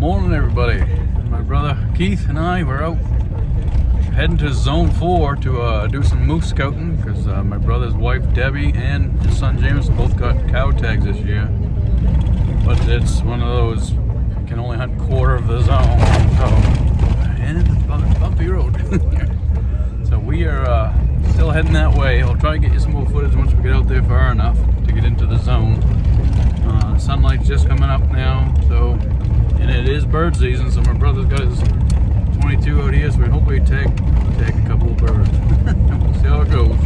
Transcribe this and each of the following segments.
Morning, everybody. My brother Keith and I were out heading to Zone 4 to do some moose scouting because my brother's wife Debbie and his son James both got cow tags this year. But it's one of those, you can only hunt quarter of the zone. So, and it's a bumpy road. So we are still heading that way. I'll try and get you some more footage once we get out there far enough to get into the zone. Sunlight's just coming up now, so, and it is bird season, so my brother's got his 22 out here, so we hopefully take a couple of birds. We'll see how it goes.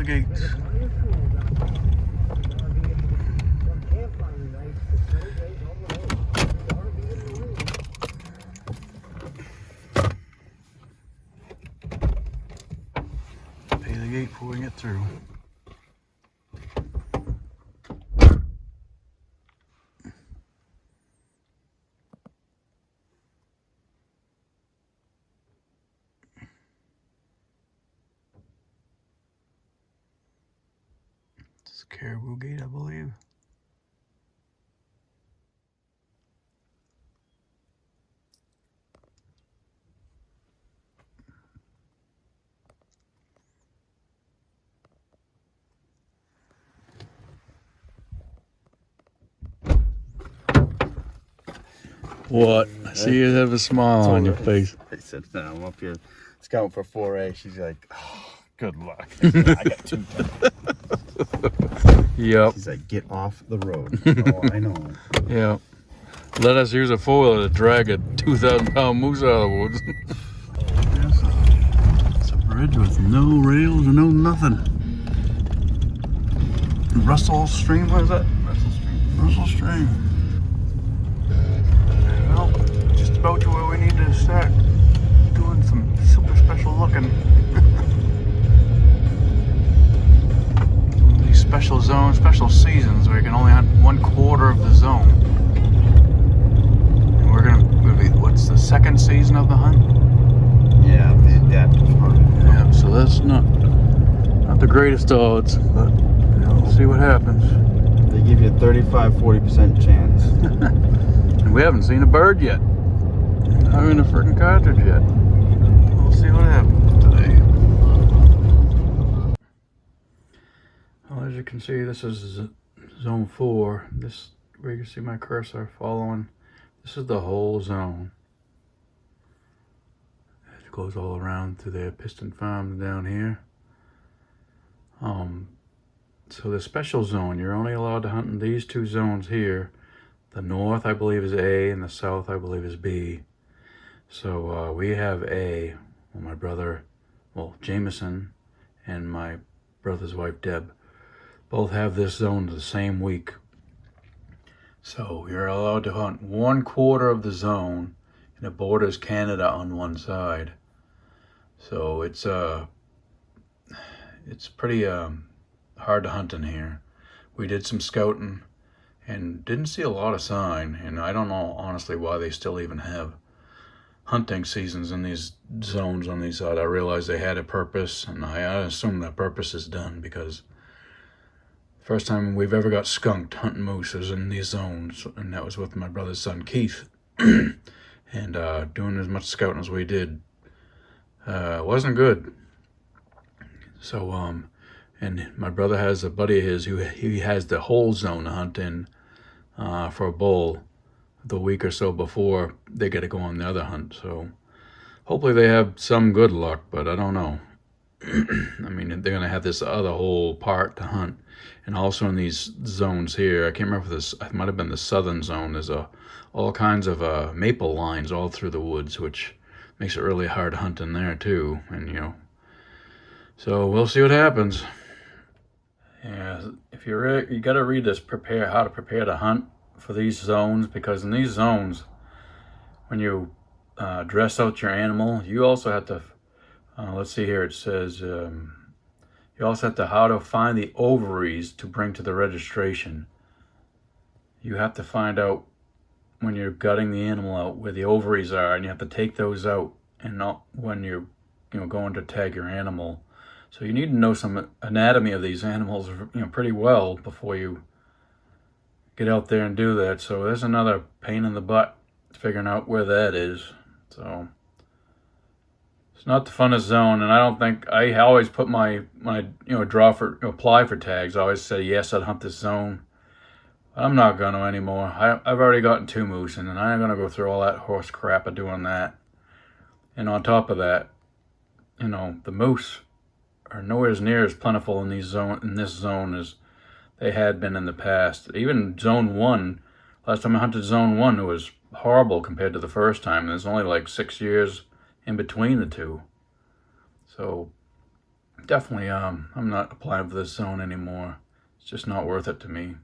Gates. Pay the gate before we get through. Caribou gate, I believe. What? I see you have a smile on your face. I said, no, I'm up here scouting for 4A. She's like, oh, good luck. I got 2. Yep. She's like, get off the road. Oh, I know. Yeah. Let us use a 4-wheeler to drag a 2,000-pound moose out of the woods. It's a bridge with no rails or no nothing. Russell Stream, what is that? Russell Stream. Well, just about to where we need to start doing some super special looking. These special zones, special seasons where you can only hunt 1/4 of the zone. And we're gonna be, what's the second season of the hunt? Yeah, the adaptive hunt. Yeah, so that's not the greatest odds, but we'll see what happens. They give you a 35-40% chance. And we haven't seen a bird yet. Not even a freaking cartridge yet. We'll see what happens today. Well, as you can see, this is Zone 4. This, where you can see my cursor following. This is the whole zone. It goes all around to the Piston Farm down here. So the special zone, you're only allowed to hunt in these 2 zones here. The north, I believe, is A, and the south, I believe, is B. So we have A. Well, my brother, Jameson, and my brother's wife, Deb, both have this zone the same week. So you're allowed to hunt 1/4 of the zone, and it borders Canada on one side. So it's pretty hard to hunt in here. We did some scouting and didn't see a lot of sign, and I don't know honestly why they still even have hunting seasons in these zones on these sides. I realized they had a purpose, and I assume that purpose is done because first time we've ever got skunked hunting moose is in these zones, and that was with my brother's son Keith. And doing as much scouting as we did wasn't good. So and my brother has a buddy of his who he has the whole zone to hunt in for a bull the week or so before they get to go on the other hunt. So hopefully they have some good luck, but I don't know. I mean, they're going to have this other whole part to hunt. And also in these zones here, I can't remember if this, it might have been the southern zone, there's all kinds of maple lines all through the woods, which makes it really hard to hunt in there too. And so we'll see what happens. Yeah, if you got to read this, how to prepare to hunt for these zones, because in these zones, when you dress out your animal, you also have to. Let's see here. It says you also have to how to find the ovaries to bring to the registration. You have to find out when you're gutting the animal out where the ovaries are, and you have to take those out, and not when you're going to tag your animal. So you need to know some anatomy of these animals, pretty well before you get out there and do that. So there's another pain in the butt figuring out where that is. So it's not the funnest zone, and I don't think I always put when I apply for tags. I always say yes, I'd hunt this zone. I'm not gonna anymore. I've already gotten 2 moose, and I ain't gonna go through all that horse crap of doing that. And on top of that, the moose are nowhere near as plentiful in this zone as they had been in the past. Even zone 1, last time I hunted zone 1, it was horrible compared to the first time. There's only like 6 years in between the two. So definitely I'm not applying for this zone anymore. It's just not worth it to me.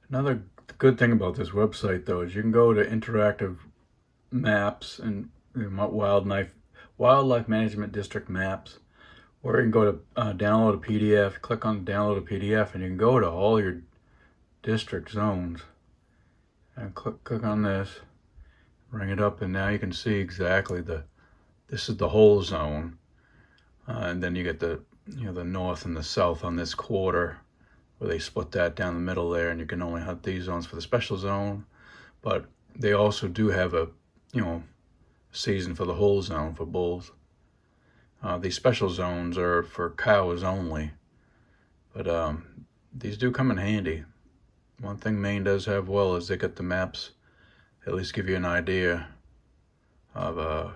Another good thing about this website though is you can go to interactive maps and wildlife management district maps, or you can go to download a PDF, click on download a PDF, and you can go to all your district zones. And click on this, bring it up, and now you can see exactly this is the whole zone. And then you get the north and the south on this quarter, where they split that down the middle there, and you can only hunt these zones for the special zone. But they also do have a season for the whole zone for bulls. These special zones are for cows only, but these do come in handy. One thing Maine does have well is they got the maps, at least give you an idea of,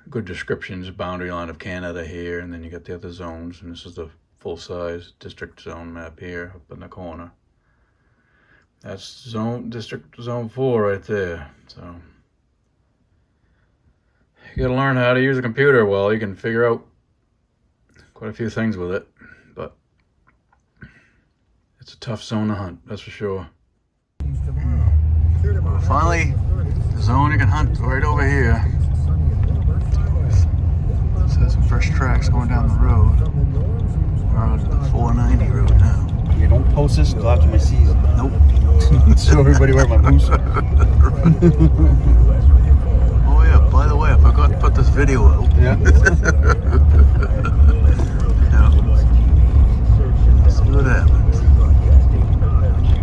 good descriptions, boundary line of Canada here, and then you got the other zones, and this is the full-size district zone map here up in the corner. That's district zone 4 right there. So you gotta learn how to use a computer well. You can figure out quite a few things with it, but it's a tough zone to hunt, that's for sure. Well, finally, the zone you can hunt right over here. It says some fresh tracks going down the road. We're on the 490 road now. You don't post this until after my season. Nope. Show everybody where my moose are. Oh yeah, by the way, I forgot to put this video out. Yeah. See what happens.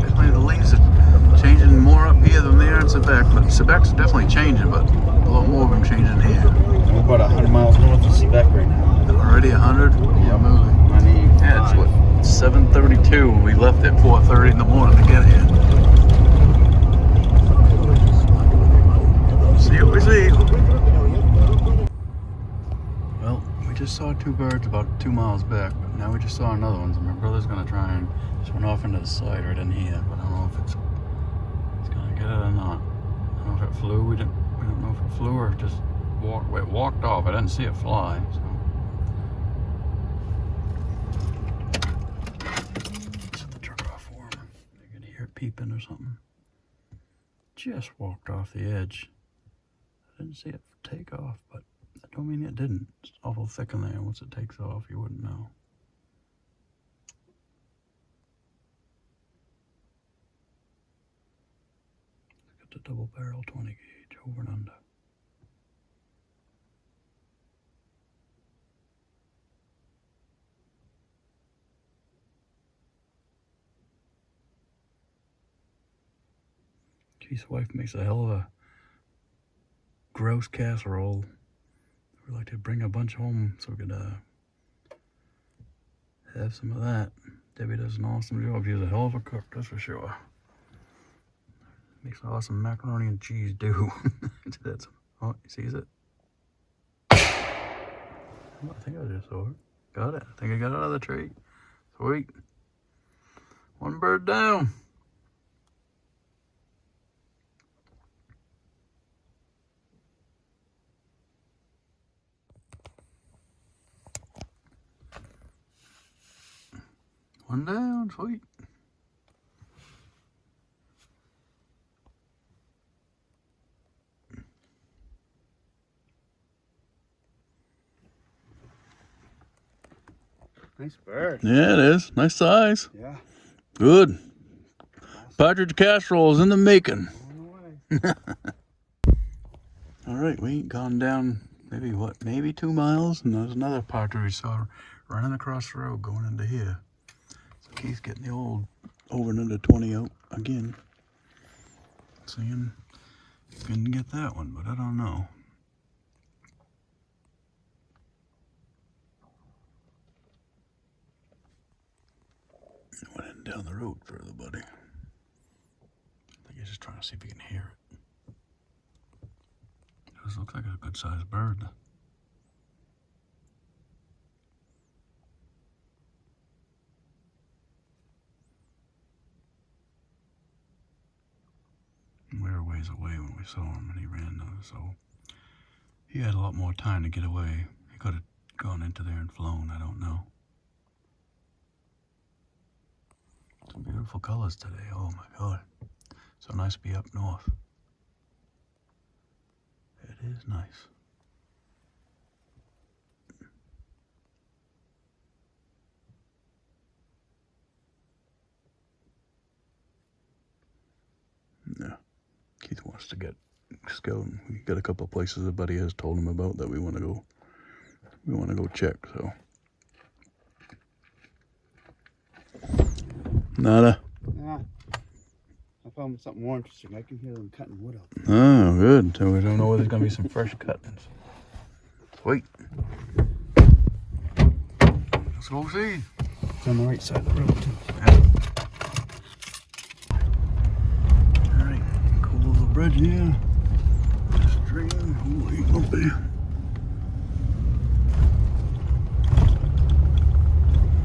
Definitely the leaves are changing more up here than they are in Quebec, but Quebec's definitely changing, but a lot more of them changing here. We're about 100 miles north of Quebec right now. Already 100? Yeah, Moving. Yeah, it's what, 7:32 when we left at 4:30 in the morning to get here. See what we see. Well, we just saw 2 birds about 2 miles back, but now we just saw another one. So my brother's gonna try and just went off into the side right in here, but I don't know if it's gonna get it or not. I don't know if it flew. We don't know if it flew or just walked off. I didn't see it fly. So. Set the truck off for him. You can hear it peeping or something. Just walked off the edge. I didn't see it take off, but that don't mean it didn't. It's awful thick in there. Once it takes off, you wouldn't know. Got the double barrel 20 gauge over and under. Keith's wife makes a hell of a grouse casserole. We'd like to bring a bunch home so we could have some of that. Debbie does an awesome job. She's a hell of a cook, that's for sure. Makes awesome macaroni and cheese do. That's, oh, he sees it. Oh, I think I just saw it. Got it. I think I got it out of the tree. Sweet. 1 bird down. One down, sweet. Nice bird. Yeah, it is. Nice size. Yeah. Good. Awesome. Partridge casserole is in the making. On the way. All right, we ain't gone down maybe 2 miles, and there's another partridge we saw running across the road going into here. So Keith's getting the old over and under 20 out again. Seeing if he can get that one, but I don't know. Went in down the road further, buddy. I think he's just trying to see if he can hear it. This looks like a good sized bird. We were ways away when we saw him and he ran those, so he had a lot more time to get away. He could have gone into there and flown, I don't know. Some beautiful colors today, oh my God. So nice to be up north. It is nice. Yeah, Keith wants to get scouting. We got a couple of places a buddy has told him about that we want to go. We want to go check. So nada. Yeah. I found something more interesting. I can hear them cutting wood out there. Oh, good. So we don't know whether there's gonna be some fresh cuttings. Sweet. Let's go see. It's on the right side of the road too. Yeah. Alright, cool little bridge here. Stream. Ooh, ain't bumpy.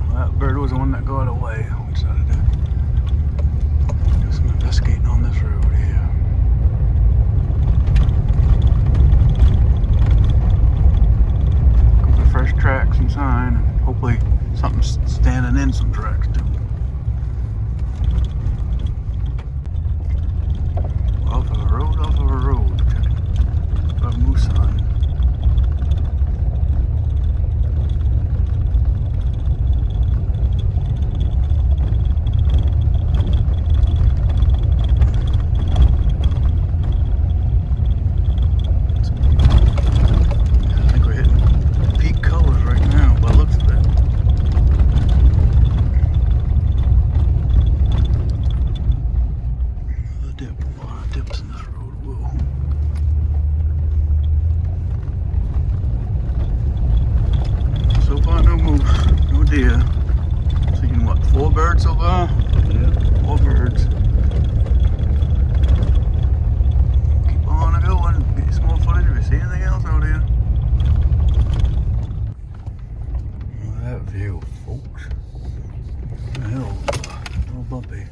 Well, that bird was the one that got away. We decided to do some investigating on this road here. Looking for fresh tracks and sign, and hopefully something's standing in some tracks too. Off of a road, check it. Got a moose sign. I think we're hitting peak colors right now by the looks of it. Another dip, a lot of dips in this road. Whoa. So far, no moose, no deer. Seeing what, 4 birds so far? Yeah. 4 birds. Keep on going. Get you some more footage if you see anything else out here. Look at that view, folks. The hill, a little bumpy.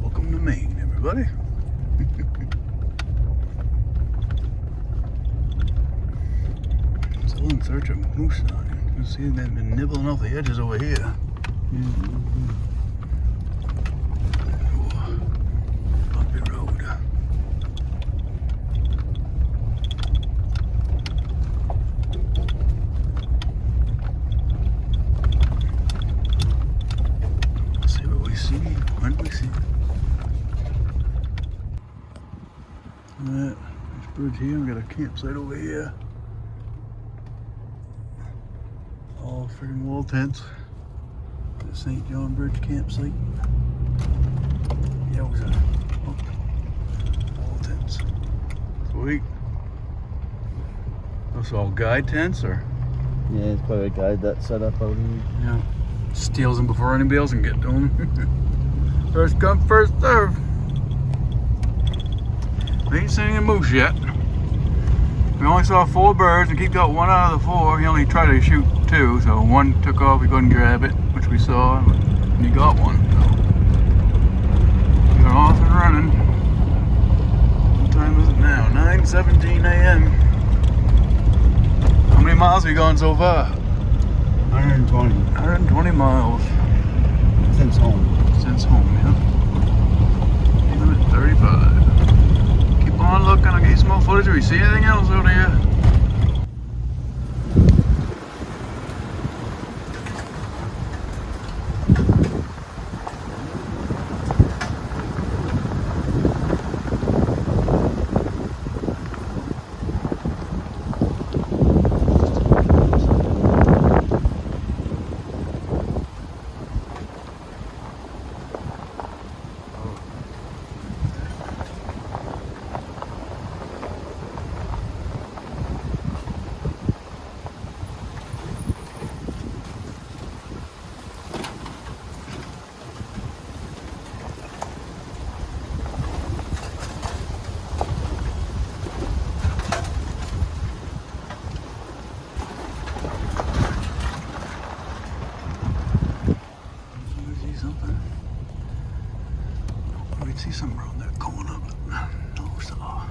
Welcome to Maine, everybody. Still in search of moose sign. You see they've been nibbling off the edges over here. Bumpy road. Let's see what we see when we see it. Look at that. This bridge here, we got a campsite over here. All friggin' wall tents. The St. John Bridge campsite. Yeah, it was a wall tents. Sweet. Those all guide tents, or? Yeah, it's probably a guide that's set up out here. Yeah. Steals them before anybody else can get to them. First come, first serve. We ain't seen any moose yet. We only saw 4 birds and Keith got 1 out of the 4. He only tried to shoot two, so one took off, we couldn't grab it, which we saw, and he got one. So we are off and running. What time is it now? 9:17 a.m. How many miles have we gone so far? 120 120 miles. since home. Since home, yeah. Limit 35. Keep on looking, I'll get you some more footage if we see anything else out here. See something around that corner, but no saw.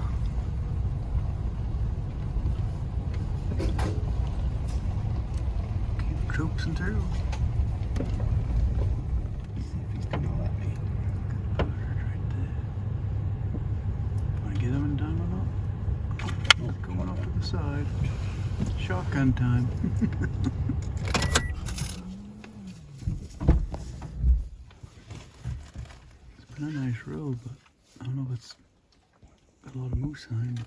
Keep trooping through. See if he's gonna let me. Right there. Want to get him in time or not? Oh, coming off to the side. Shotgun time. It's been a nice road, but I don't know if it's got a lot of moose sign.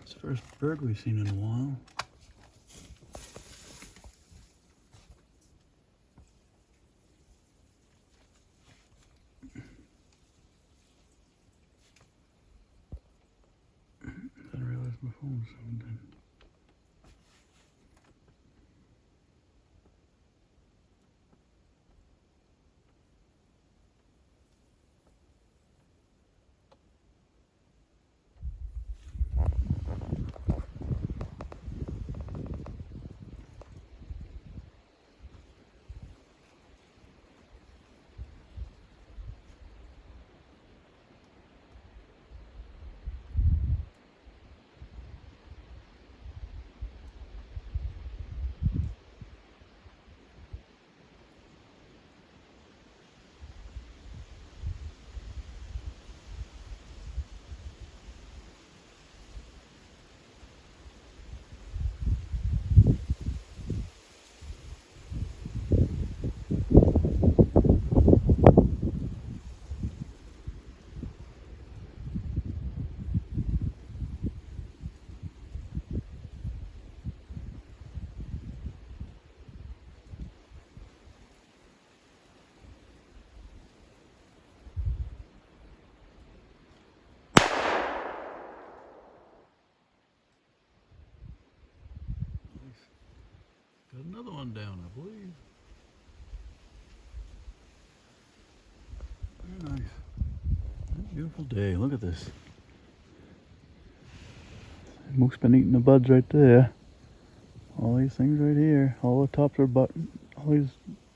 It's the first bird we've seen in a while. I didn't realize my phone was something. Got another one down, I believe. Very nice. Beautiful day. Look at this. Moose been eating the buds right there. All these things right here. All the tops are button. All these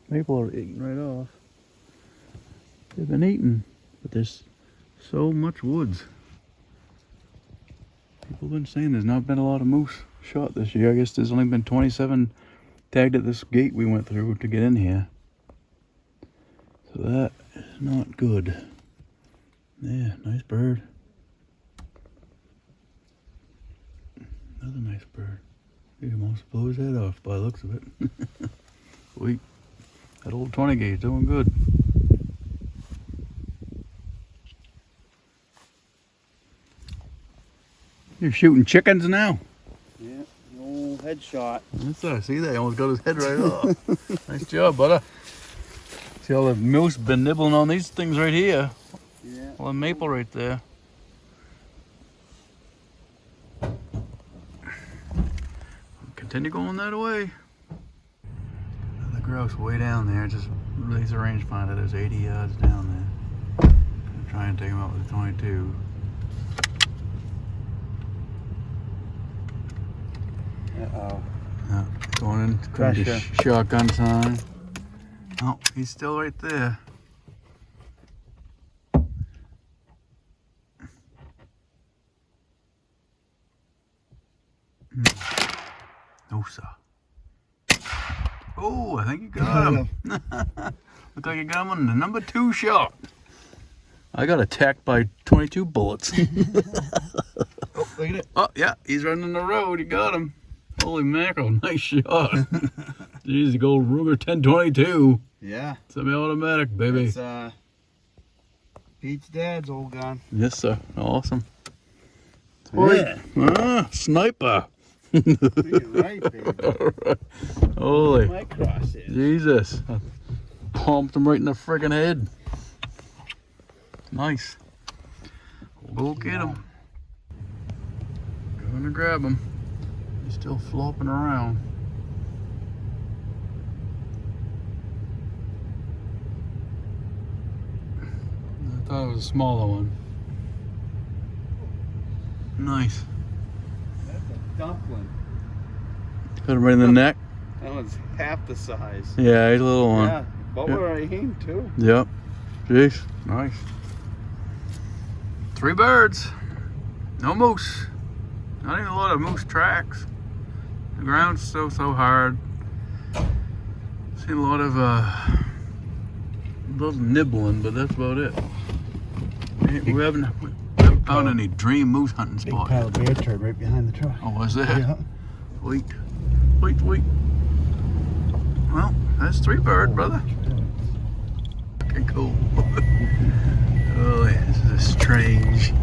maple are eaten right off. They've been eaten, but there's so much woods. People have been saying there's not been a lot of moose shot this year. I guess there's only been 27 tagged at this gate we went through to get in here. So that is not good. Yeah, nice bird. Another nice bird. He almost blew his head off by the looks of it. Sweet. That old 20 gauge doing good. You're shooting chickens now? Yeah, the old headshot. That's I see that. He almost got his head right off. Nice job, brother. See all the moose been nibbling on these things right here. Yeah. All the maple right there. Continue going that way. The grouse way down there. Just release a rangefinder. There's 80 yards down there. Gonna try and take him out with a 22. Uh-oh. Yeah, Going in. Pressure. Shotgun time. Oh, he's still right there. No, sir. Oh, I think you got him. Look like you got him on the number 2 shot. I got attacked by 22 bullets. Oh, look at it. Oh, yeah, he's running the road. You got him. Holy mackerel, nice shot. Jeez, the gold Ruger 1022. Yeah. Semi-automatic, baby. It's Pete's dad's old gun. Yes, sir. Awesome. Yeah. Ah, sniper. You're right, baby. Holy. My cross is. Jesus. I pumped him right in the friggin' head. Nice. We'll go get him. Going to grab him. He's still flopping around. I thought it was a smaller one. Nice. That's a dumpling. Got him right in the neck. That one's half the size. Yeah, he's a little one. Yeah. But where I aim too. Yep. Jeez. Nice. 3 birds. No moose. Not even a lot of moose tracks. The ground's so hard. Seen a lot of little nibbling, but that's about it. We haven't found any dream moose hunting Big spots. pile of bear turd right behind the truck. Oh, was there? Yeah. Sweet. Sweet. Well, that's 3 bird, brother. Okay, cool. Oh, this is a strange,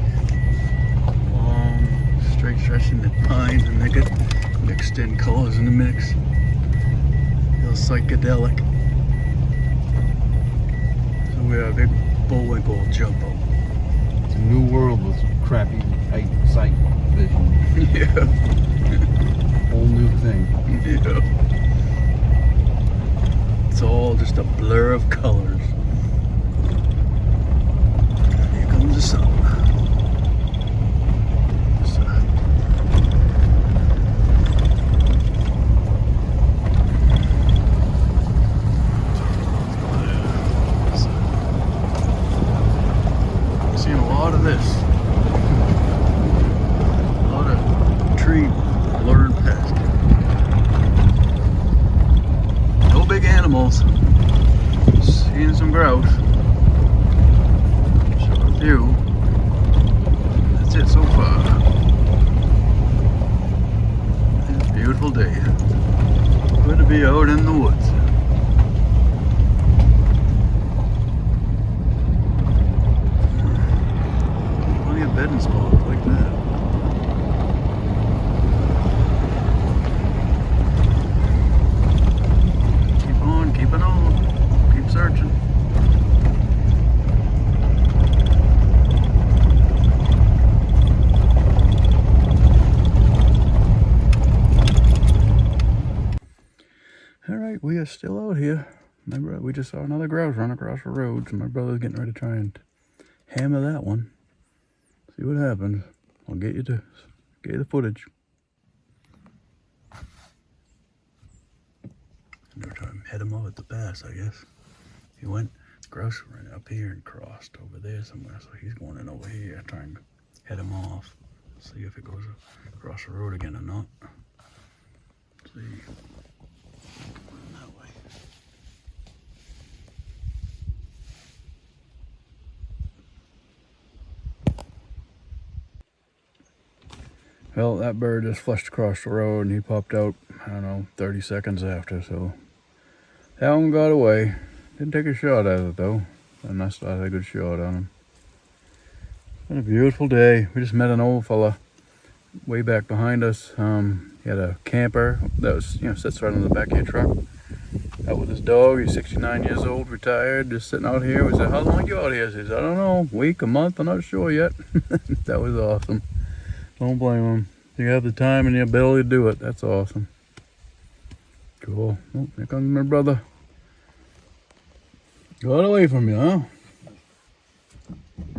long, straight stretching the pines, and they get mixed in colors in the mix. Feels psychedelic. So we have a big bullwinkle jumbo. It's a new world with crappy sight vision. Yeah. Whole new thing. Yeah. It's all just a blur of colors. Here comes the sun. Seeing a lot of this. A lot of tree blurred past. No big animals. Seeing some grouse. Shot a few. That's it so far. It's a beautiful day. Good to be out in the woods. Plenty of bedding spots like that. Keeping on, keep searching. All right, we are still out here. We just saw another grouse run across the road, so my brother's getting ready to try and hammer that one. See what happens. I'll get you the footage. I'm gonna try and head him off at the pass, I guess. He went grouse ran up here and crossed over there somewhere, so he's going in over here, try and head him off. See if it goes across the road again or not. See. Going that way. Well, that bird just flushed across the road and he popped out, I don't know, 30 seconds after, so that one got away. Didn't take a shot at it though, and I still had a good shot on him. It's been a beautiful day. We just met an old fella way back behind us. He had a camper that was, sits right on the back of your truck. Out with his dog. He's 69 years old, retired, just sitting out here. We said, how long you out here? He says, I don't know, week, a month, I'm not sure yet. That was awesome. Don't blame him. You have the time and the ability to do it. That's awesome. Cool. Oh, here comes my brother. Got away from you, huh?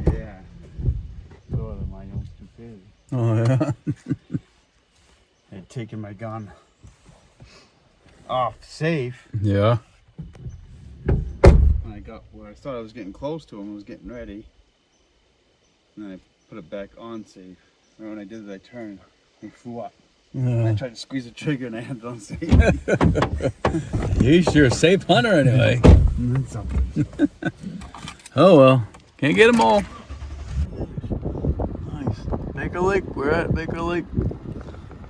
Yeah. Sort of my own stupidity. Oh, yeah. Had taken my gun. off safe. Yeah. And I got where I thought I was getting close to him, I was getting ready. And then I put it back on safe. And when I did it, I turned and flew up. And I tried to squeeze the trigger and I had it on safe. You're a safe hunter anyway. And then something. Oh well, can't get them all. Nice. Baker Lake, we're at Baker Lake.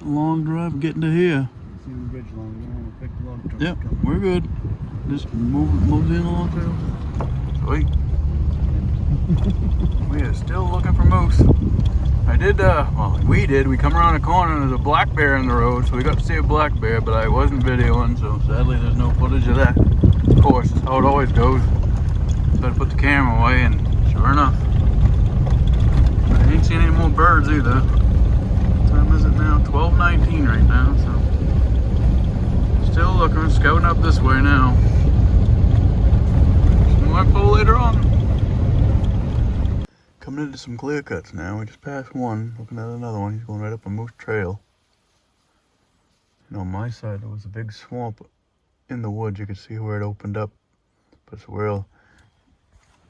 Long drive getting to here. See the bridge along there, and pick the log truck. Yep, we're good. Just move in along trail. Sweet. We are still looking for moose. I did, we come around a corner and there's a black bear in the road, so we got to see a black bear, but I wasn't videoing, so sadly there's no footage of that. Of course, that's how it always goes. So I put the camera away, and sure enough, I ain't seen any more birds either. What time is it now? 12:19 right now, so still looking, scouting up this way now. Some more pull later on. Coming into some clear cuts now. We just passed one, looking at another one. He's going right up a moose trail. And on my side there was a big swamp in the woods. You could see where it opened up, but it's real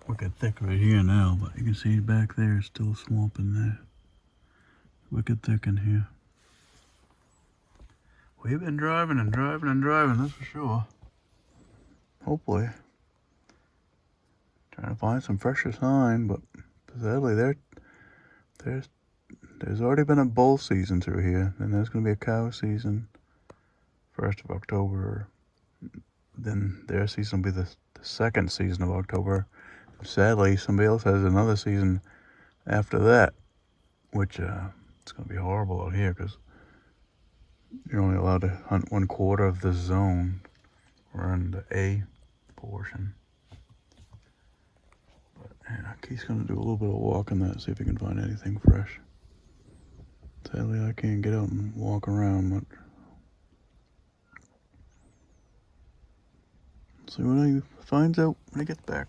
wicked thick right here now. But you can see back there, it's still a swamp in there. Wicked thick in here. We've been driving and driving and driving, that's for sure. Hopefully. Trying to find some fresher sign, but sadly there's already been a bull season through here, and there's going to be a cow season 1st of October. Then their season will be the second season of October. Sadly, somebody else has another season after that, which it's going to be horrible out here because you're only allowed to hunt 1/4 of the zone. We're in the A portion. But yeah, Keith's going to do a little bit of walking that, see if he can find anything fresh. Sadly, I can't get out and walk around much. See what he finds out when he gets back.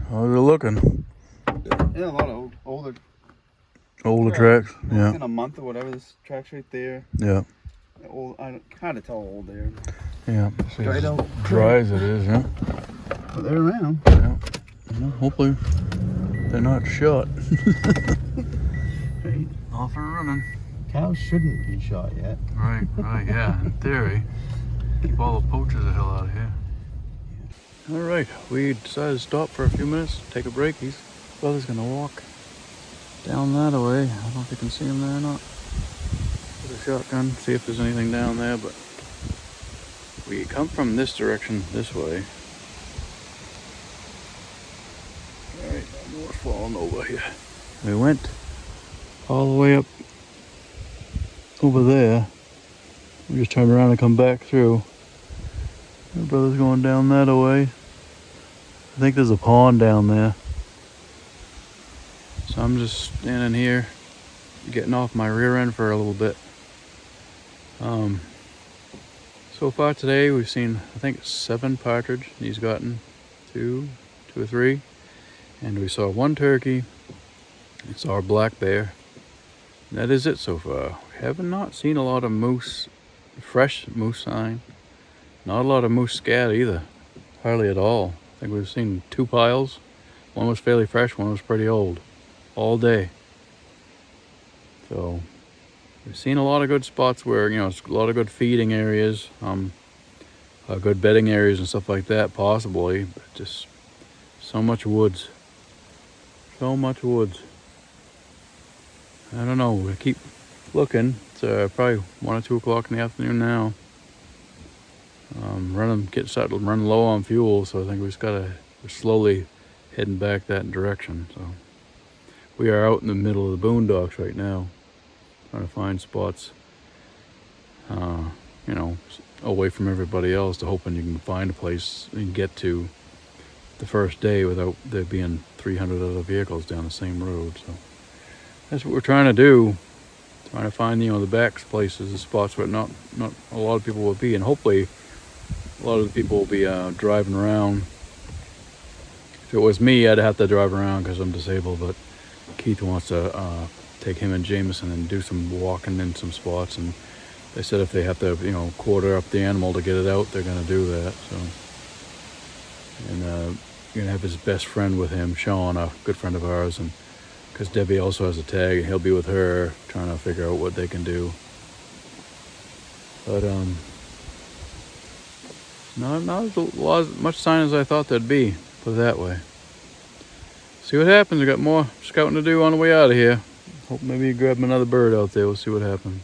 How's it looking? Yeah, a lot of older tracks, yeah. Within a month or whatever, this track's right there. Yeah. Old, I kind of tell how old they are. Yeah. Dried out. Dry as it is, yeah. But they're around. Yeah. Well, hopefully they're not shot. Right. Off and running. Cows shouldn't be shot yet. Right, yeah, in theory. Keep all the poachers the hell out of here. All right, we decided to stop for a few minutes, take a break. His brother's gonna walk down that way. I don't know if you can see him there or not. With a shotgun, see if there's anything down there, but we come from this direction this way. All right, we're falling over here. We went all the way up over there. We just turned around and come back through. My brother's going down that way. I think there's a pond down there. So I'm just standing here, getting off my rear end for a little bit. So far today we've seen, I think, 7 partridge. He's gotten two or three. And we saw 1 turkey. We saw a black bear. And that is it so far. We have not seen a lot of moose, fresh moose sign. Not a lot of moose scat either, hardly at all. I think we've seen 2 piles. One was fairly fresh, one was pretty old, all day. So we've seen a lot of good spots where, it's a lot of good feeding areas, good bedding areas and stuff like that, possibly, but just so much woods. So much woods. I don't know, we keep looking. It's probably 1 or 2 o'clock in the afternoon now. Starting to run low on fuel, so I think we're slowly heading back that direction. So we are out in the middle of the boondocks right now, trying to find spots, away from everybody else, to hoping you can find a place you can get to the first day without there being 300 other vehicles down the same road. So that's what we're trying to do. Trying to find, the back places, the spots where not a lot of people will be, and hopefully a lot of the people will be driving around If it was me, I'd have to drive around because I'm disabled, but Keith wants to take him and Jameson and do some walking in some spots, and they said if they have to, you know, quarter up the animal to get it out, they're gonna do that. So, and you're gonna have his best friend with him, Sean, a good friend of ours, and because Debbie also has a tag, and he'll be with her trying to figure out what they can do. But not as much sign as I thought there'd be. Put it that way. See what happens. We got more scouting to do on the way out of here. Hope maybe you grab another bird out there. We'll see what happens.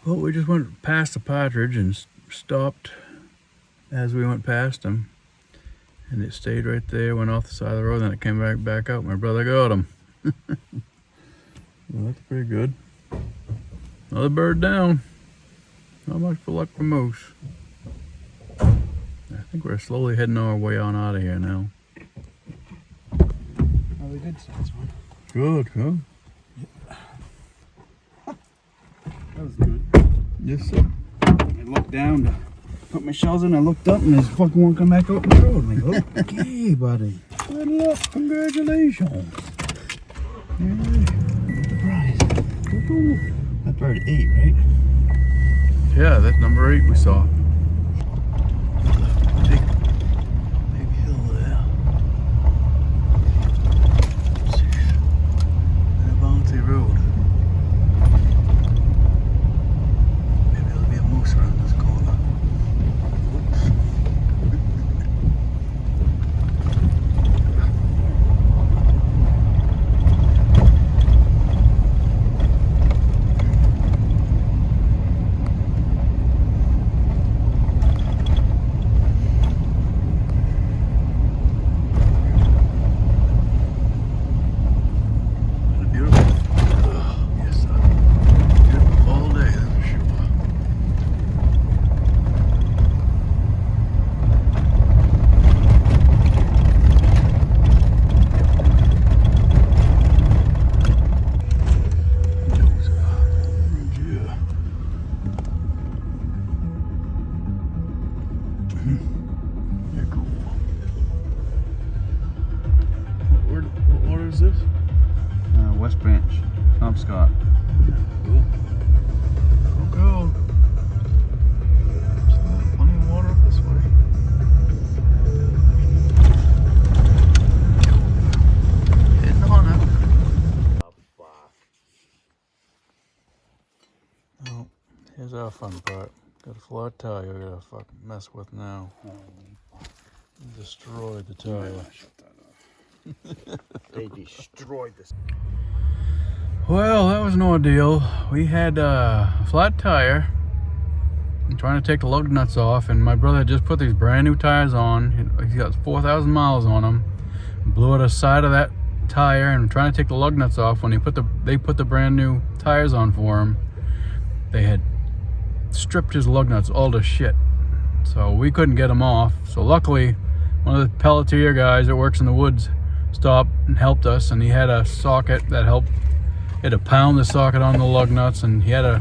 Well, we just went past the partridge and stopped as we went past him. And it stayed right there, went off the side of the road, then it came back out. My brother got him. Well, that's pretty good. Another bird down. Not much for luck for moose. I think we're slowly heading our way on out of here now. Really good size one. Good, huh? Yep. That was good. Yes, sir. I looked down to put my shells in. I looked up and there's fucking one come back out in the road. I'm like, okay, buddy. Good luck. Congratulations. Surprise. That bird ate, right? Yeah, that's number 8 we saw. Big hill there. And a bouncy road. Maybe there'll be a moose around this corner. Oops. What is this? West Branch, Scott. Cool. Go. Plenty of water up this way. Hitting on it. Oh, here's our fun part. Got a flat tire we gotta fucking mess with now. Destroyed the tire. Shut that off. They destroyed this. Well, that was an ordeal. We had a flat tire. I'm trying to take the lug nuts off, and my brother just put these brand new tires on. He's got 4,000 miles on them. Blew out the side of that tire, and I'm trying to take the lug nuts off. When they put the brand new tires on for him, they had stripped his lug nuts all to shit. So we couldn't get them off. So luckily, one of the Pelletier guys that works in the woods stopped and helped us, and he had a socket that helped. He had to pound the socket on the lug nuts, and he had a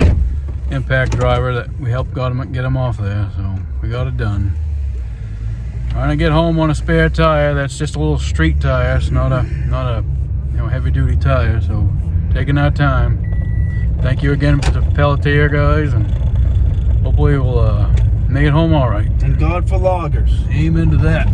impact driver that we helped get him off there. So we got it done. Trying to get home on a spare tire. That's just a little street tire. It's not a heavy duty tire. So taking our time. Thank you again to the Pelletier guys, and hopefully we'll make it home all right. Thank God for loggers. Amen to that.